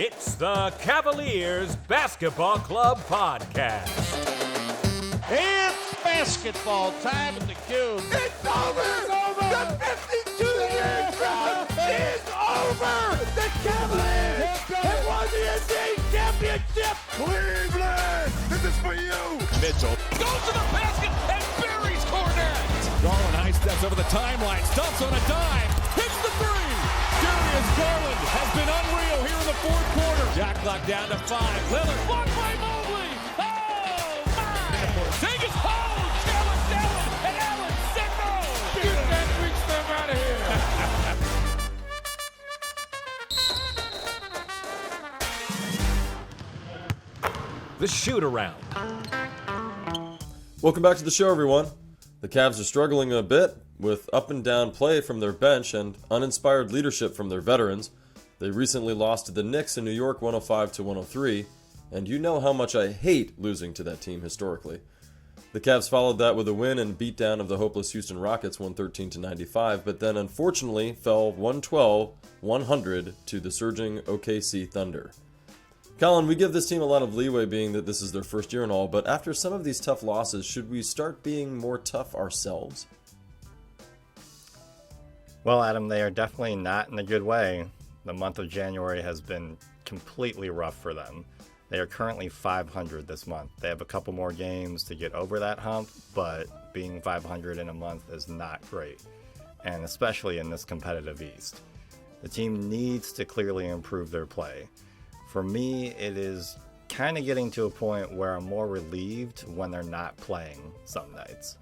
It's the Cavaliers Basketball Club Podcast. It's basketball time at the Cube. It's over! It's over! The 52-year drought is over! The Cavaliers have won the NBA championship! Cleveland, this is for you! Mitchell goes to the basket and buries Cornette! Garland high steps over the timeline, stumps on a dime, hits the three! Darius Garland has been unreal here in the fourth quarter. Jack clock down to 5. Lillard blocked by Mobley. Oh, my! Take his home. Challenge Allen, and Allen said no. Get that big stuff out of here. The shoot-around. Welcome back to the show, everyone. The Cavs are struggling a bit with up and down play from their bench and uninspired leadership from their veterans. They recently lost to the Knicks in New York 105-103, and you know how much I hate losing to that team historically. The Cavs followed that with a win and beatdown of the hopeless Houston Rockets 113-95, but then unfortunately fell 112-100 to the surging OKC Thunder. Colin, we give this team a lot of leeway being that this is their first year and all, but after some of these tough losses, should we start being more tough ourselves? Well, Adam, they are definitely not in a good way. The month of January has been completely rough for them. They are currently 500 this month. They have a couple more games to get over that hump, but being 500 in a month is not great, and especially in this competitive East. The team needs to clearly improve their play. For me, it is kind of getting to a point where I'm more relieved when they're not playing some nights.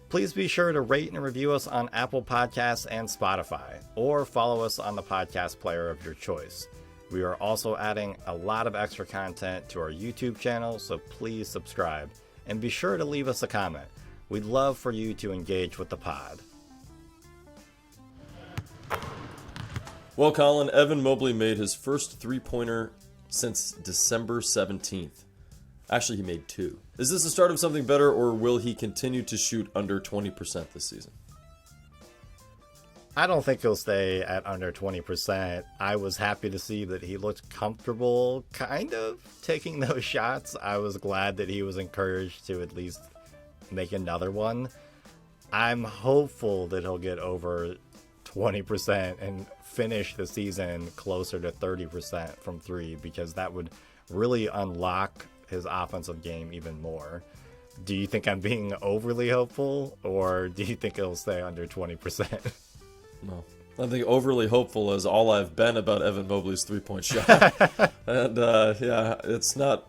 Please be sure to rate and review us on Apple Podcasts and Spotify, or follow us on the podcast player of your choice. We are also adding a lot of extra content to our YouTube channel, so please subscribe. And be sure to leave us a comment. We'd love for you to engage with the pod. Well, Colin, Evan Mobley made his first three-pointer since December 17th. Actually, he made 2. Is this the start of something better, or will he continue to shoot under 20% this season? I don't think he'll stay at under 20%. I was happy to see that he looked comfortable kind of taking those shots. I was glad that he was encouraged to at least make another one. I'm hopeful that he'll get over 20% and finish the season closer to 30% from 3, because that would really unlock his offensive game even more. Do you think I'm being overly hopeful, or do you think it'll stay under 20%? No. I think overly hopeful is all I've been about Evan Mobley's three-point shot. And yeah, it's not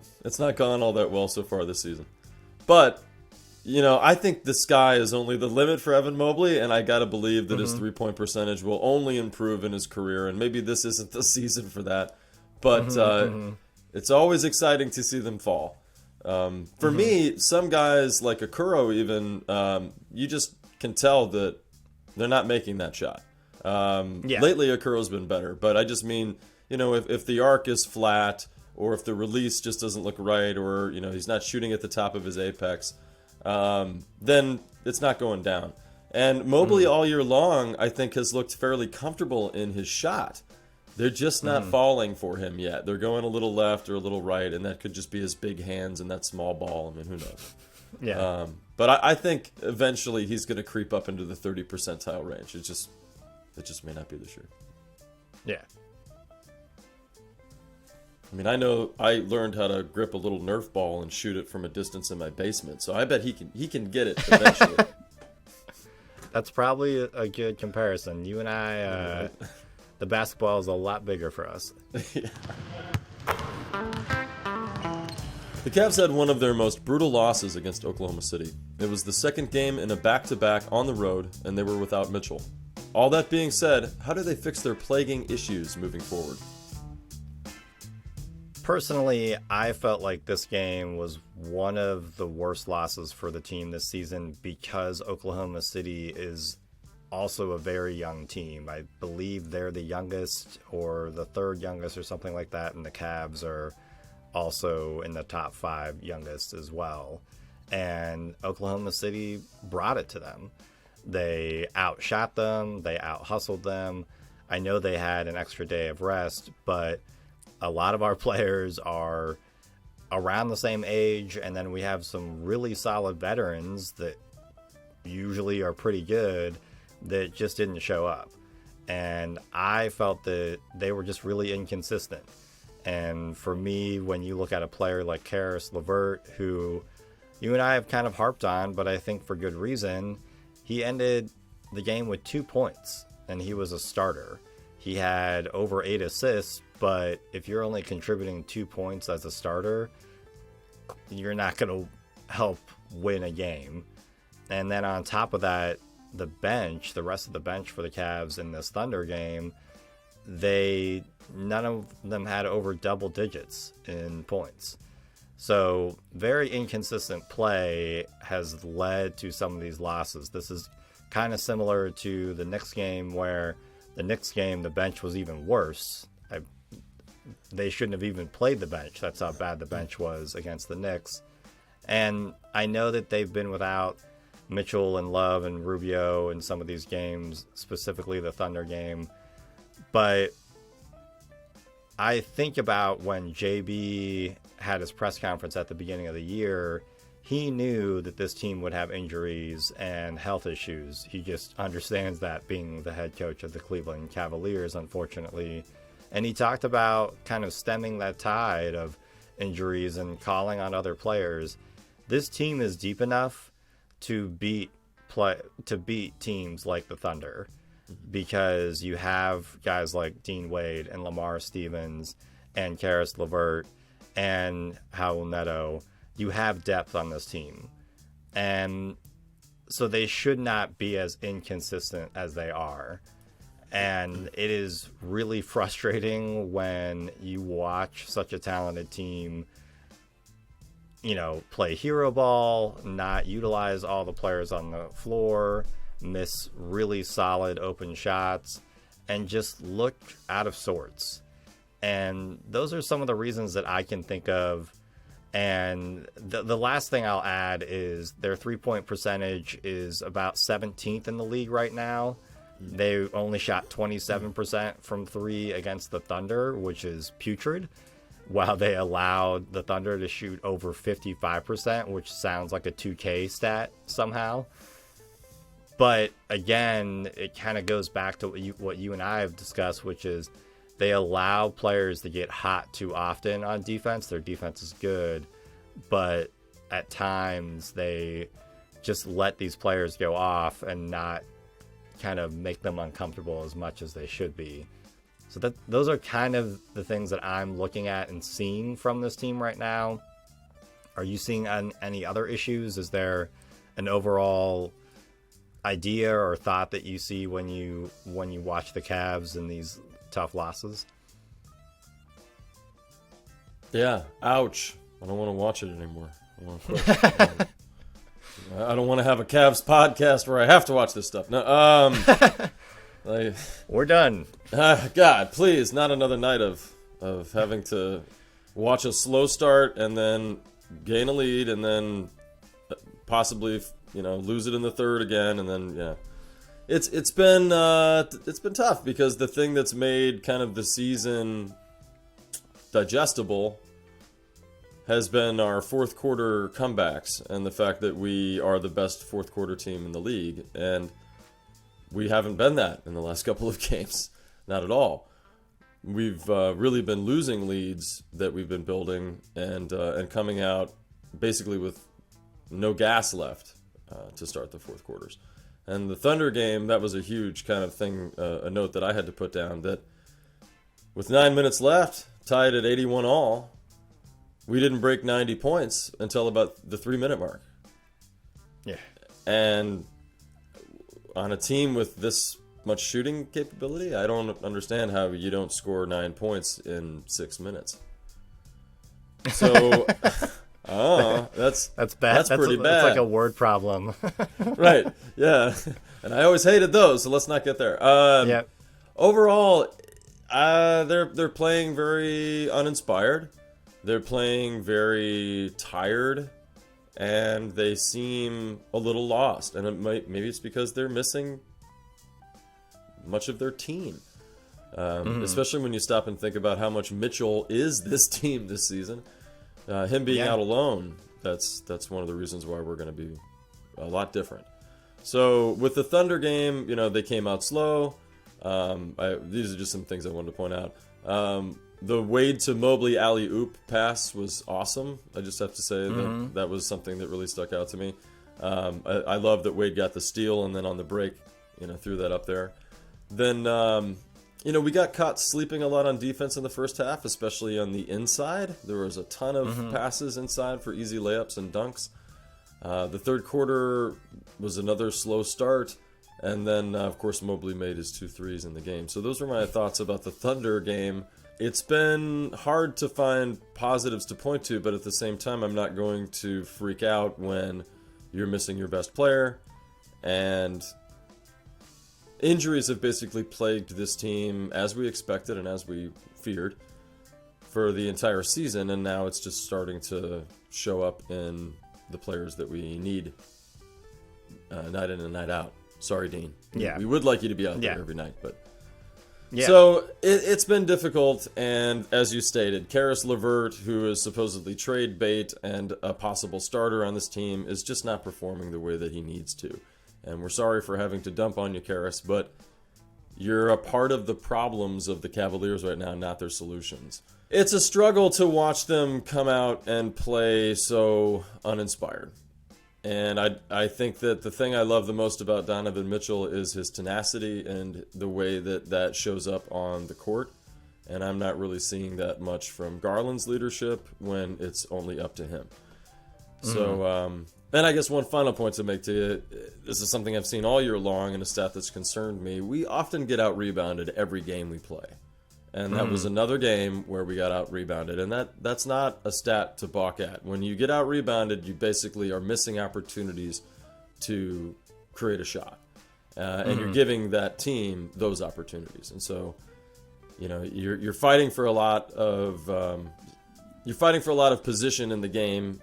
gone all that well so far this season. But you know, I think the sky is only the limit for Evan Mobley, and I got to believe that his three-point percentage will only improve in his career, and maybe this isn't the season for that. But it's always exciting to see them fall. For me, some guys like Okoro even, you just can tell that they're not making that shot. Lately, Okoro's been better, but I just mean, you know, if the arc is flat, or if the release just doesn't look right, or, you know, he's not shooting at the top of his apex, then it's not going down. And Mobley all year long, I think, has looked fairly comfortable in his shot. They're just not falling for him yet. They're going a little left or a little right, and that could just be his big hands and that small ball. I mean, who knows? Yeah. But I think eventually he's going to creep up into the 30 percentile range. It just may not be this year. Yeah. I mean, I know I learned how to grip a little Nerf ball and shoot it from a distance in my basement, so I bet he can get it eventually. That's probably a good comparison. You and I, the basketball is a lot bigger for us. Yeah. The Cavs had one of their most brutal losses against Oklahoma City. It was the second game in a back-to-back on the road, and they were without Mitchell. All that being said, how do they fix their plaguing issues moving forward? Personally, I felt like this game was one of the worst losses for the team this season because Oklahoma City is also a very young team. I believe they're the youngest or the third youngest or something like that, and the Cavs are also in the top 5 youngest as well. And Oklahoma City brought it to them. They outshot them. They out-hustled them. I know they had an extra day of rest, but a lot of our players are around the same age, and then we have some really solid veterans that usually are pretty good that just didn't show up. And I felt that they were just really inconsistent. And for me, when you look at a player like Caris LeVert, who you and I have kind of harped on, but I think for good reason, he ended the game with 2 points, and he was a starter. He had over 8 assists, but if you're only contributing 2 points as a starter, you're not going to help win a game. And then on top of that, the rest of the bench for the Cavs in this Thunder game, none of them had over double digits in points. So very inconsistent play has led to some of these losses. This is kind of similar to the Knicks game, where the Knicks game, the bench was even worse. They shouldn't have even played the bench. That's how bad the bench was against the Knicks. And I know that they've been without Mitchell and Love and Rubio in some of these games, specifically the Thunder game. But I think about when JB had his press conference at the beginning of the year, he knew that this team would have injuries and health issues. He just understands that, being the head coach of the Cleveland Cavaliers, unfortunately. And he talked about kind of stemming that tide of injuries and calling on other players. This team is deep enough to beat teams like the Thunder, because you have guys like Dean Wade and Lamar Stevens and Caris LeVert and Raul Neto. You have depth on this team, and so they should not be as inconsistent as they are. And it is really frustrating when you watch such a talented team, play hero ball, not utilize all the players on the floor, miss really solid open shots, and just look out of sorts. And those are some of the reasons that I can think of. And the last thing I'll add is their 3-point percentage is about 17th in the league right now. They only shot 27% from 3 against the Thunder, which is putrid, while they allowed the Thunder to shoot over 55%, which sounds like a 2K stat somehow. But again, it kind of goes back to what you and I have discussed, which is they allow players to get hot too often on defense. Their defense is good, but at times they just let these players go off and not kind of make them uncomfortable as much as they should be. So those are kind of the things that I'm looking at and seeing from this team right now. Are you seeing any other issues? Is there an overall idea or thought that you see when you watch the Cavs in these tough losses? Yeah, ouch. I don't want to watch it anymore. I want to quit. I don't want to have a Cavs podcast where I have to watch this stuff. No, we're done. God, please, not another night of having to watch a slow start and then gain a lead and then possibly lose it in the third again, and then it's been tough, because the thing that's made kind of the season digestible has been our fourth quarter comebacks and the fact that we are the best fourth quarter team in the league, and we haven't been that in the last couple of games. Not at all. We've really been losing leads that we've been building and coming out basically with no gas left to start the fourth quarters. And the Thunder game, that was a huge kind of thing, a note that I had to put down, that with 9 minutes left, tied at 81 all, we didn't break 90 points until about the 3-minute mark. Yeah. And on a team with this much shooting capability, I don't understand how you don't score 9 points in 6 minutes. So, that's bad. That's pretty bad. That's like a word problem. Right. Yeah. And I always hated those, so let's not get there. Yeah. Overall, they're playing very uninspired. They're playing very tired, and they seem a little lost. And maybe it's because they're missing much of their team. especially when you stop and think about how much Mitchell is this team this season. Him being out alone, that's one of the reasons why we're going to be a lot different. So with the Thunder game, they came out slow. These are just some things I wanted to point out. The Wade to Mobley alley-oop pass was awesome. I just have to say that was something that really stuck out to me. I love that Wade got the steal and then on the break, threw that up there. Then, we got caught sleeping a lot on defense in the first half, especially on the inside. There was a ton of passes inside for easy layups and dunks. The third quarter was another slow start. And then, of course, Mobley made his 2 threes in the game. So those were my thoughts about the Thunder game. It's been hard to find positives to point to, but at the same time, I'm not going to freak out when you're missing your best player. And injuries have basically plagued this team as we expected and as we feared for the entire season. And now it's just starting to show up in the players that we need night in and night out. Sorry, Dean. Yeah. We would like you to be out there every night, but... Yeah. So it's been difficult, and as you stated, Karis LeVert, who is supposedly trade bait and a possible starter on this team, is just not performing the way that he needs to. And we're sorry for having to dump on you, Karis, but you're a part of the problems of the Cavaliers right now, not their solutions. It's a struggle to watch them come out and play so uninspired. And I think that the thing I love the most about Donovan Mitchell is his tenacity and the way that shows up on the court. And I'm not really seeing that much from Garland's leadership when it's only up to him. So, and I guess one final point to make to you, this is something I've seen all year long and a stat that's concerned me. We often get out-rebounded every game we play. And that was another game where we got out-rebounded. And that's not a stat to balk at. When you get out-rebounded, you basically are missing opportunities to create a shot. And you're giving that team those opportunities. And so, you're fighting for a lot of position in the game.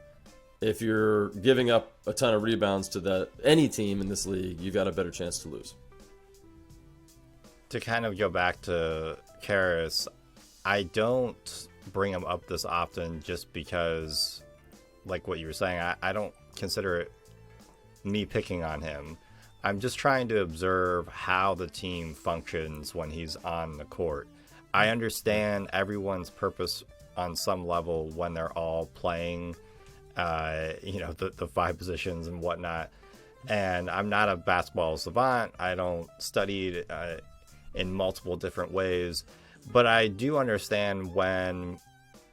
If you're giving up a ton of rebounds to any team in this league, you got a better chance to lose. To kind of go back to Karis, I don't bring him up this often just because, like what you were saying, I don't consider it me picking on him. I'm just trying to observe how the team functions when he's on the court. I understand everyone's purpose on some level when they're all playing, the 5 positions and whatnot. And I'm not a basketball savant. I don't study it in multiple different ways, but I do understand when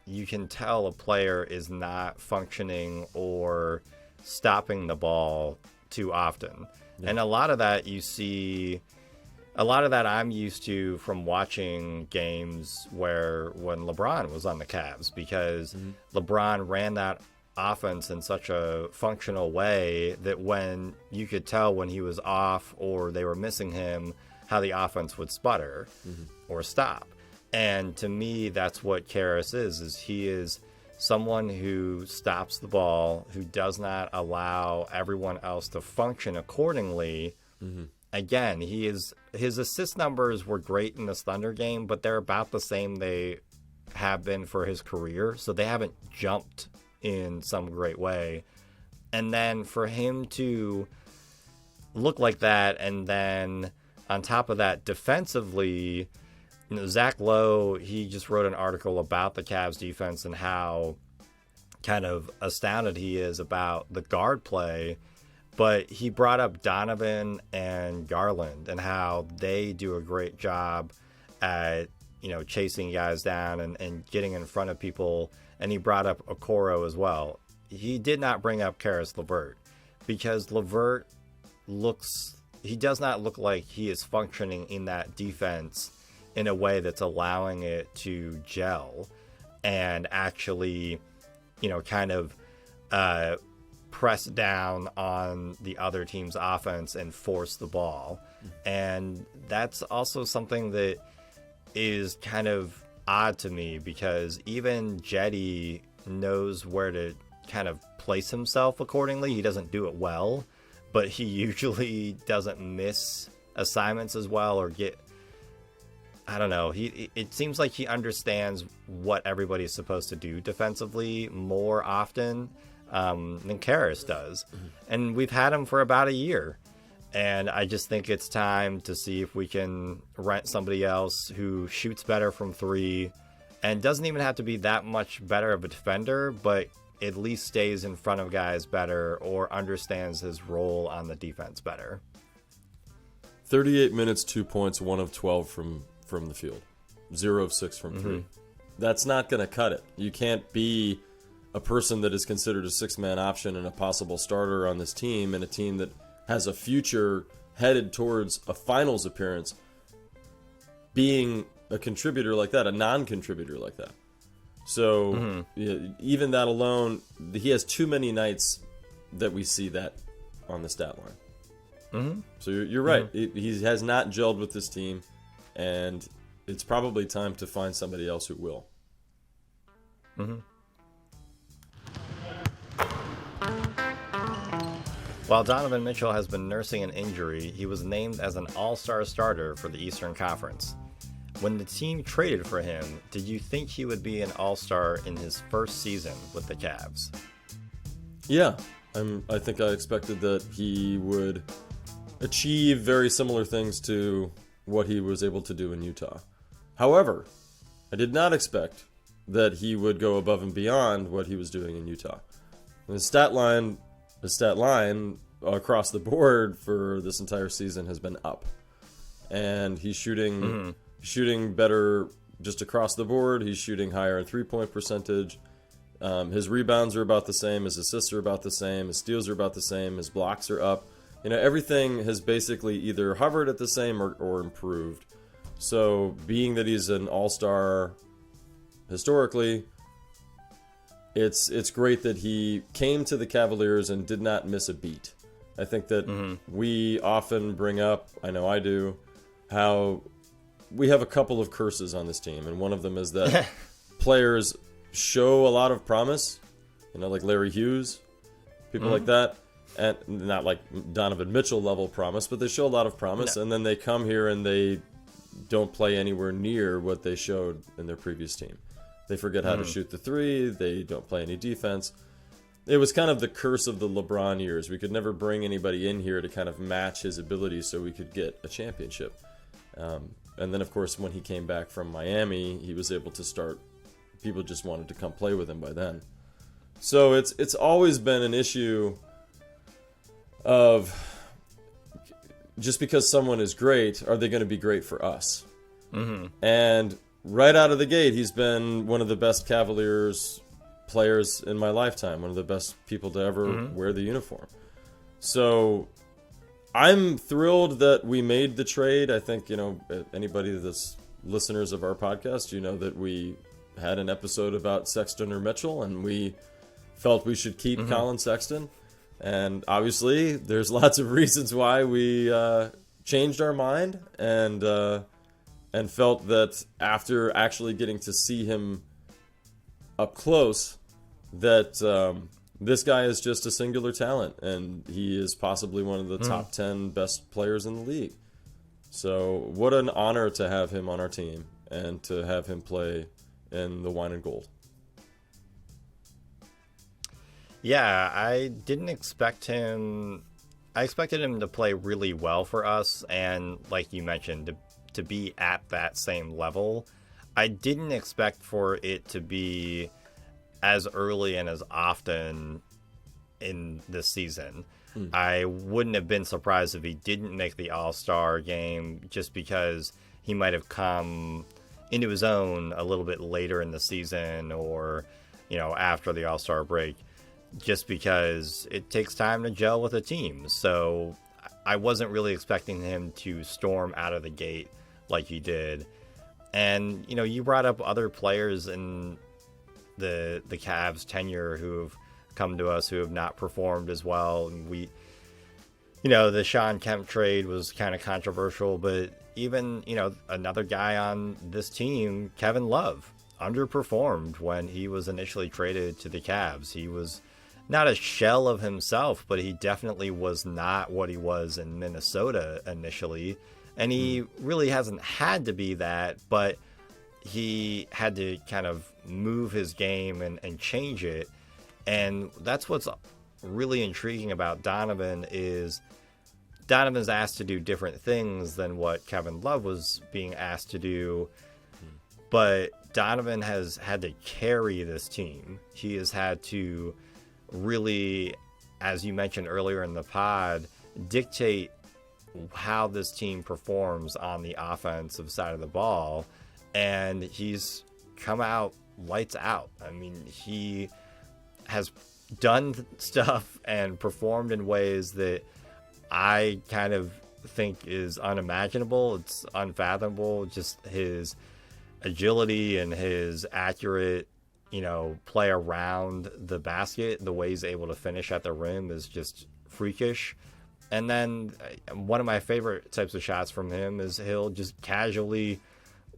you can tell a player is not functioning or stopping the ball too often. Yeah. And a lot of that I'm used to from watching games when LeBron was on the Cavs, because LeBron ran that offense in such a functional way that when you could tell when he was off or they were missing him, how the offense would sputter or stop. And to me, that's what Karis is he is someone who stops the ball, who does not allow everyone else to function accordingly. Again, his assist numbers were great in this Thunder game, but they're about the same they have been for his career, so they haven't jumped in some great way. And then for him to look like that, and then on top of that, defensively, Zach Lowe, he just wrote an article about the Cavs defense and how kind of astounded he is about the guard play. But he brought up Donovan and Garland and how they do a great job at, chasing guys down and getting in front of people. And he brought up Okoro as well. He did not bring up Karis LeVert, because LeVert he does not look like he is functioning in that defense in a way that's allowing it to gel and actually, kind of press down on the other team's offense and force the ball. And that's also something that is kind of odd to me, because even Jetty knows where to kind of place himself accordingly. He doesn't do it well, but he usually doesn't miss assignments as well or get I don't know. It seems like he understands what everybody's supposed to do defensively more often than Karras does. And we've had him for about a year. And I just think it's time to see if we can rent somebody else who shoots better from three and doesn't even have to be that much better of a defender, but at least stays in front of guys better or understands his role on the defense better. 38 minutes, 2 points, 1 of 12 from the field. 0 of 6 from 3. That's not going to cut it. You can't be a person that is considered a six-man option and a possible starter on this team and a team that has a future headed towards a finals appearance being a contributor like that, a non-contributor like that. So even that alone, he has too many nights that we see that on the stat line. So you're right. He has not gelled with this team, and it's probably time to find somebody else who will. While Donovan Mitchell has been nursing an injury, he was named as an all-star starter for the Eastern Conference. When the team traded for him, did you think he would be an all-star in his first season with the Cavs? Yeah, I think I expected that he would achieve very similar things to what he was able to do in Utah. However, I did not expect that he would go above and beyond what he was doing in Utah. And the stat line across the board for this entire season has been up. And he's shooting better just across the board. He's shooting higher in three-point percentage. His rebounds are about the same. His assists are about the same. His steals are about the same. His blocks are up. Everything has basically either hovered at the same or improved. So being that he's an all-star historically, it's great that he came to the Cavaliers and did not miss a beat. I think that we often bring up, I know I do, how we have a couple of curses on this team, and one of them is that players show a lot of promise, like Larry Hughes, people like that, and not like Donovan Mitchell level promise, but they show a lot of promise, and then they come here and they don't play anywhere near what they showed in their previous team. They forget how to shoot the three, they don't play any defense. It was kind of the curse of the LeBron years. We could never bring anybody in here to kind of match his abilities so we could get a championship. And then, of course, when he came back from Miami, he was able to start. People just wanted to come play with him by then. So it's always been an issue of just because someone is great, are they going to be great for us? And right out of the gate, he's been one of the best Cavaliers players in my lifetime, one of the best people to ever wear the uniform. So I'm thrilled that we made the trade. I think, anybody that's listeners of our podcast, that we had an episode about Sexton or Mitchell, and we felt we should keep Colin Sexton. And obviously, there's lots of reasons why we changed our mind and felt that after actually getting to see him up close, that this guy is just a singular talent, and he is possibly one of the top 10 best players in the league. So what an honor to have him on our team and to have him play in the wine and gold. Yeah, I didn't expect him. I expected him to play really well for us, and like you mentioned, to be at that same level. I didn't expect for it to be as early and as often in this season. I wouldn't have been surprised if he didn't make the All-Star game, just because he might have come into his own a little bit later in the season, or after the All-Star break, just because it takes time to gel with a team. So I wasn't really expecting him to storm out of the gate like he did. And you brought up other players in the Cavs tenure who've come to us who have not performed as well. And we, the Sean Kemp trade was kind of controversial, but even, another guy on this team, Kevin Love, underperformed when he was initially traded to the Cavs. He was not a shell of himself, but he definitely was not what he was in Minnesota initially. And he really hasn't had to be that, but he had to kind of move his game and change it. And that's what's really intriguing about Donovan is Donovan's asked to do different things than what Kevin Love was being asked to do. But Donovan has had to carry this team. He has had to really, as you mentioned earlier in the pod, dictate how this team performs on the offensive side of the ball, and he's come out lights out. I mean, he has done stuff and performed in ways that I kind of think is unimaginable. It's unfathomable. Just his agility and his accurate, play around the basket, the way he's able to finish at the rim is just freakish. And then one of my favorite types of shots from him is he'll just casually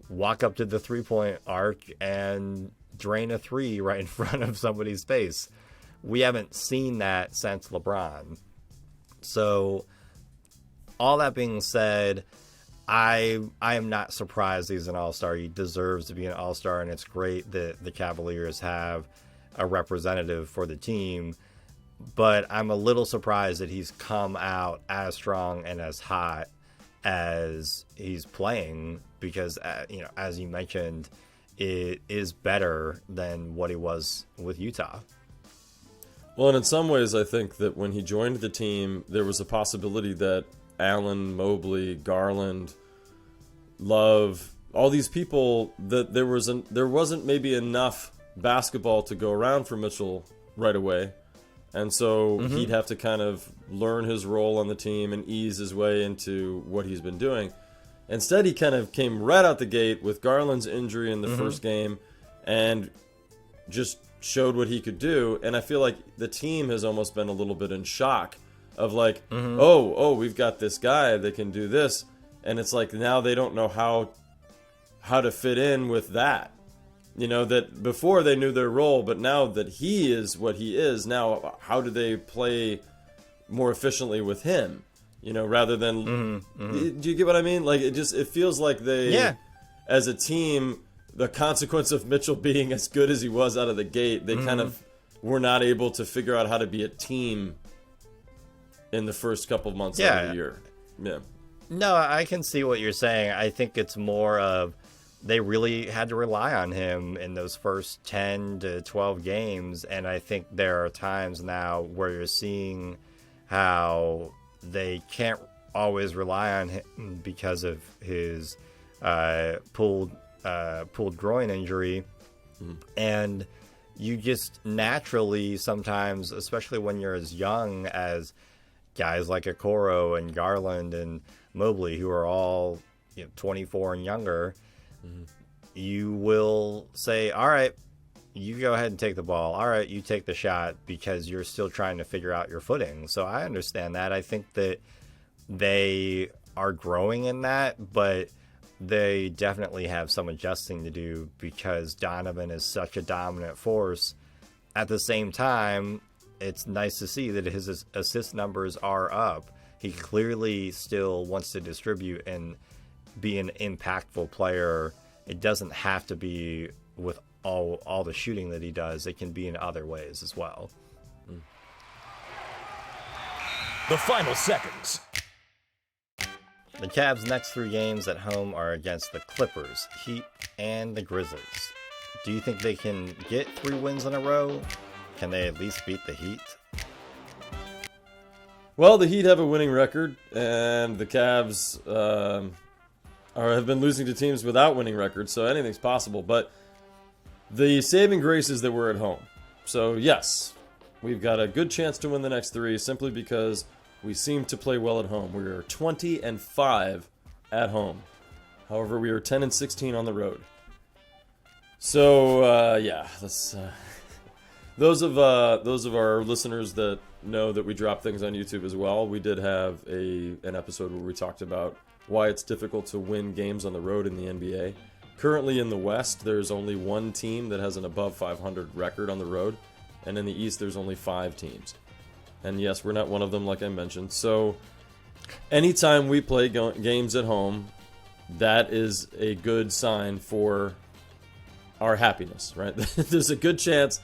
walk up to the three-point arc and drain a three right in front of somebody's face. We haven't seen that since LeBron. So all that being said, I am not surprised he's an all-star. He deserves to be an all-star, and it's great that the Cavaliers have a representative for the team. But I'm a little surprised that he's come out as strong and as hot as he's playing because, as you mentioned, it is better than what he was with Utah. Well, and in some ways, I think that when he joined the team, there was a possibility that Allen, Mobley, Garland, Love, all these people, that there wasn't maybe enough basketball to go around for Mitchell right away. And so he'd have to kind of learn his role on the team and ease his way into what he's been doing. Instead, he kind of came right out the gate with Garland's injury in the first game and just showed what he could do. And I feel like the team has almost been a little bit in shock of like, oh, we've got this guy that can do this. And it's like now they don't know how to fit in with that. That before they knew their role, but now that he is what he is, now how do they play more efficiently with him? Rather than, do you get what I mean? Like, it feels like they, as a team, the consequence of Mitchell being as good as he was out of the gate, they kind of were not able to figure out how to be a team in the first couple of months of the year. Yeah. No, I can see what you're saying. I think it's more of, they really had to rely on him in those first 10 to 12 games. And I think there are times now where you're seeing how they can't always rely on him because of his pulled groin injury. And you just naturally sometimes, especially when you're as young as guys like Okoro and Garland and Mobley, who are all 24 and younger, you will say, all right, you go ahead and take the ball. All right, you take the shot, because you're still trying to figure out your footing. So I understand that. I think that they are growing in that, but they definitely have some adjusting to do because Donovan is such a dominant force. At the same time, it's nice to see that his assist numbers are up. He clearly still wants to distribute and be an impactful player. It doesn't have to be with all the shooting that he does. It can be in other ways as well. The final seconds. The Cavs' next 3 games at home are against the Clippers, Heat, and the Grizzlies. Do you think they can get 3 wins in a row? Can they at least beat the Heat? Well, the Heat have a winning record, and the Cavs have been losing to teams without winning records, so anything's possible. But the saving grace is that we're at home. So, yes, we've got a good chance to win the next 3 simply because we seem to play well at home. We are 20-5 at home. However, we are 10-16 on the road. So, let's... Those of our listeners that know that we drop things on YouTube as well, we did have an episode where we talked about why it's difficult to win games on the road in the NBA. Currently in the West, there's only one team that has an above 500 record on the road, and in the East, there's only 5 teams. And yes, we're not one of them, like I mentioned. So Anytime we play games at home, that is a good sign for our happiness, right? There's a good chance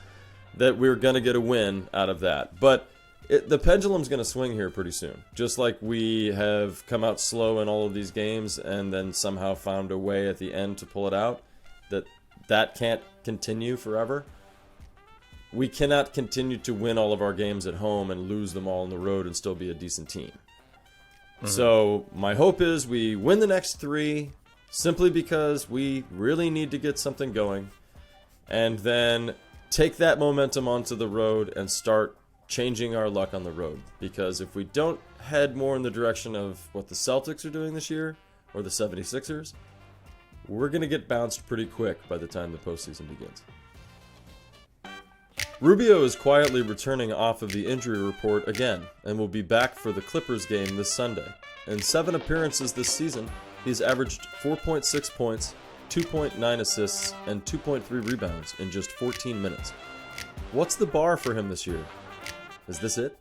that we're going to get a win out of that. But the pendulum's going to swing here pretty soon. Just like we have come out slow in all of these games and then somehow found a way at the end to pull it out, that can't continue forever. We cannot continue to win all of our games at home and lose them all on the road and still be a decent team. Mm-hmm. So my hope is we win the next 3 simply because we really need to get something going, and then take that momentum onto the road and start changing our luck on the road. Because if we don't head more in the direction of what the Celtics are doing this year or the 76ers, we're going to get bounced pretty quick by the time the postseason begins. Rubio is quietly returning off of the injury report again and will be back for the Clippers game this Sunday. In 7 appearances this season, he's averaged 4.6 points, 2.9 assists, and 2.3 rebounds in just 14 minutes. What's the bar for him this year? Is this it?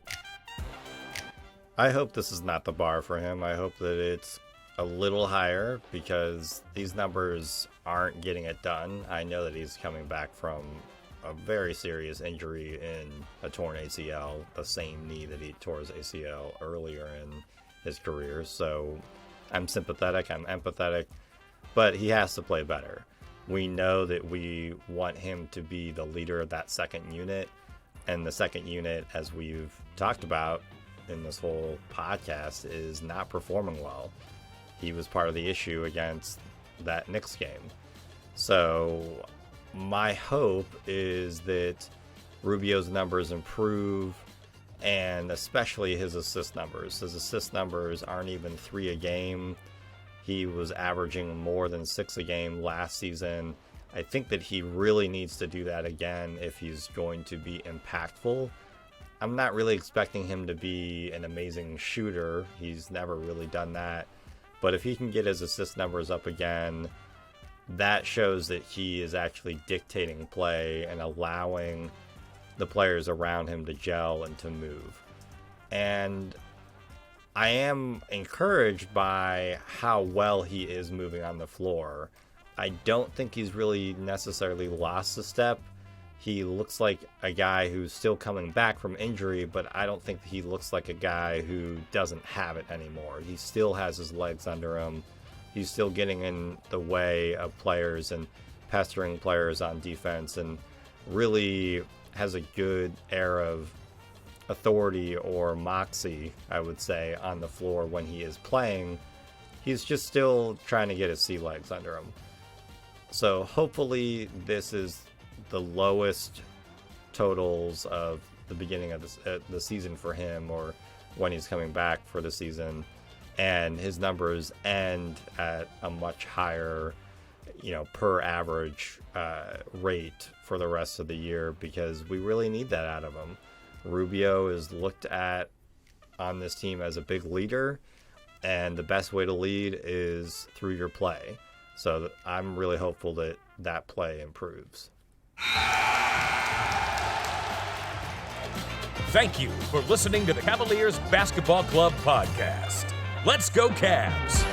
I hope this is not the bar for him. I hope that it's a little higher, because these numbers aren't getting it done. I know that he's coming back from a very serious injury in a torn ACL, the same knee that he tore his ACL earlier in his career. So I'm sympathetic, I'm empathetic, but he has to play better. We know that we want him to be the leader of that second unit, and the second unit, as we've talked about in this whole podcast, is not performing well. He was part of the issue against that Knicks game. So my hope is that Rubio's numbers improve, and especially his assist numbers. His assist numbers aren't even 3 a game. He was averaging more than 6 a game last season. I think that he really needs to do that again if he's going to be impactful. I'm not really expecting him to be an amazing shooter. He's never really done that. But if he can get his assist numbers up again, that shows that he is actually dictating play and allowing the players around him to gel and to move. And I am encouraged by how well he is moving on the floor. I don't think he's really necessarily lost a step. He looks like a guy who's still coming back from injury, but I don't think he looks like a guy who doesn't have it anymore. He still has his legs under him. He's still getting in the way of players and pestering players on defense, and really has a good air of authority or moxie, I would say, on the floor when he is playing. He's just still trying to get his sea legs under him. So hopefully this is the lowest totals of the beginning of the season for him, or when he's coming back for the season, and his numbers end at a much higher, per average rate for the rest of the year, because we really need that out of him. Rubio is looked at on this team as a big leader, and the best way to lead is through your play. So I'm really hopeful that that play improves. Thank you for listening to the Cavaliers Basketball Club podcast. Let's go Cavs!